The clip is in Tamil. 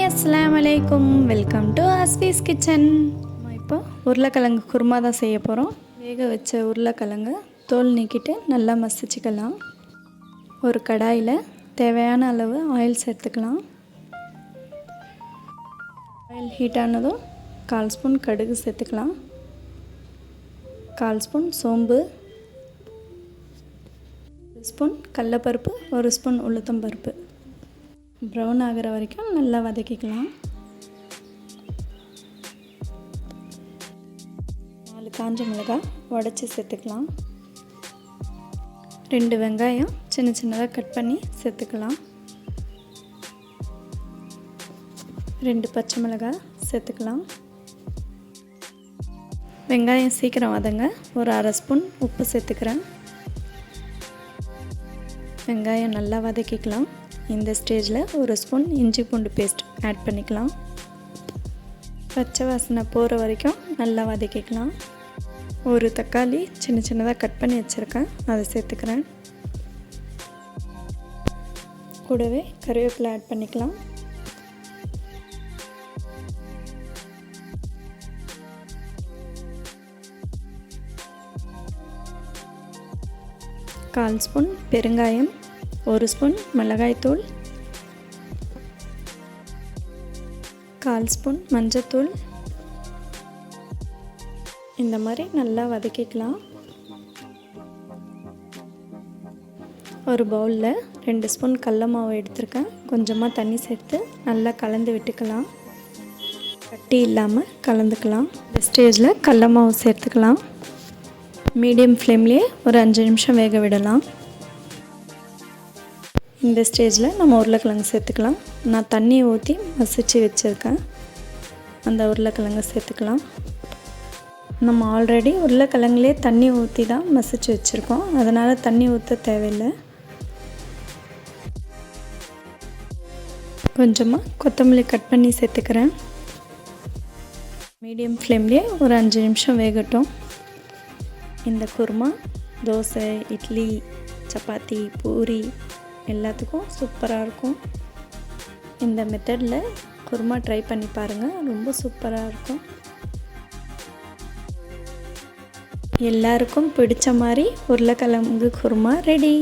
அஸ்ஸலாமு அலைக்கும். வெல்கம் டு ஆஸ்வீஸ் கிச்சன். நம்ம இப்போ உருளைக்கிழங்கு குருமா தான் செய்ய போகிறோம். வேக வச்ச உருளைக்கிழங்கு தோல் நீக்கிட்டு நல்லா மசிச்சுக்கலாம். ஒரு கடாயில் தேவையான அளவு ஆயில் சேர்த்துக்கலாம். ஆயில் ஹீட் ஆனதும் 1/4 ஸ்பூன் கடுகு சேர்த்துக்கலாம். 1/4 ஸ்பூன் சோம்பு, 1 ஸ்பூன் கடலைப்பருப்பு, 1 ஸ்பூன் உளுத்தம்பருப்பு. ப்ரௌன் ஆகிற வரைக்கும் நல்லா வதக்கிக்கலாம். 4 காஞ்ச மிளகாய் உடச்சி சேர்த்துக்கலாம். 2 வெங்காயம் சின்ன சின்னதாக கட் பண்ணி சேர்த்துக்கலாம். 2 பச்சை மிளகாய் சேர்த்துக்கலாம். வெங்காயம் சீக்கிரம் வதங்க ஒரு 1/2 ஸ்பூன் உப்பு சேர்த்துக்கிறேன். வெங்காயம் நல்லா வதக்கிக்கலாம். இந்த ஸ்டேஜில் 1 ஸ்பூன் இஞ்சி பூண்டு பேஸ்ட் ஆட் பண்ணிக்கலாம். பச்சை வாசனை போகிற வரைக்கும் நல்லா வதக்கிக்கலாம். ஒரு தக்காளி சின்ன சின்னதாக கட் பண்ணி வச்சுருக்கேன், அதை சேர்த்துக்கிறேன். கூடவே கருவேப்பிலை ஆட் பண்ணிக்கலாம். கால் ஸ்பூன் பெருங்காயம், 1 ஸ்பூன் மிளகாய்த்தூள், 1/4 ஸ்பூன் மஞ்சத்தூள். இந்த மாதிரி நல்லா வதக்கிக்கலாம். ஒரு பவுலில் 2 ஸ்பூன் கடல மாவு எடுத்துருக்கேன். கொஞ்சமாக தண்ணி சேர்த்து நல்லா கலந்து விட்டுக்கலாம். கட்டி இல்லாமல் கலந்துக்கலாம். இந்த ஸ்டேஜில் கடல மாவு சேர்த்துக்கலாம். மீடியம் ஃப்ளேம்லேயே ஒரு 5 நிமிஷம் வேக விடலாம். இந்த ஸ்டேஜில் நம்ம உருளைக்கிழங்கு சேர்த்துக்கலாம். நான் தண்ணியை ஊற்றி மசிச்சு வச்சுருக்கேன், அந்த உருளைக்கிழங்கு சேர்த்துக்கலாம். நம்ம ஆல்ரெடி உருளைக்கிழங்குலேயே தண்ணி ஊற்றி தான் மசிச்சு வச்சுருக்கோம், அதனால் தண்ணி ஊற்ற தேவையில்லை. கொஞ்சமாக கொத்தமல்லி கட் பண்ணி சேர்த்துக்கிறேன். மீடியம் ஃப்ளேம்லேயே ஒரு 5 நிமிஷம் வேகட்டும். இந்த குருமா தோசை, இட்லி, சப்பாத்தி, பூரி எல்லாத்துக்கும் சூப்பராக இருக்கும். இந்த மெத்தடில் குருமா ட்ரை பண்ணி பாருங்கள், ரொம்ப சூப்பராக இருக்கும். எல்லாருக்கும் பிடிச்ச மாதிரி உருளைக்கிழங்கு குருமா ரெடி.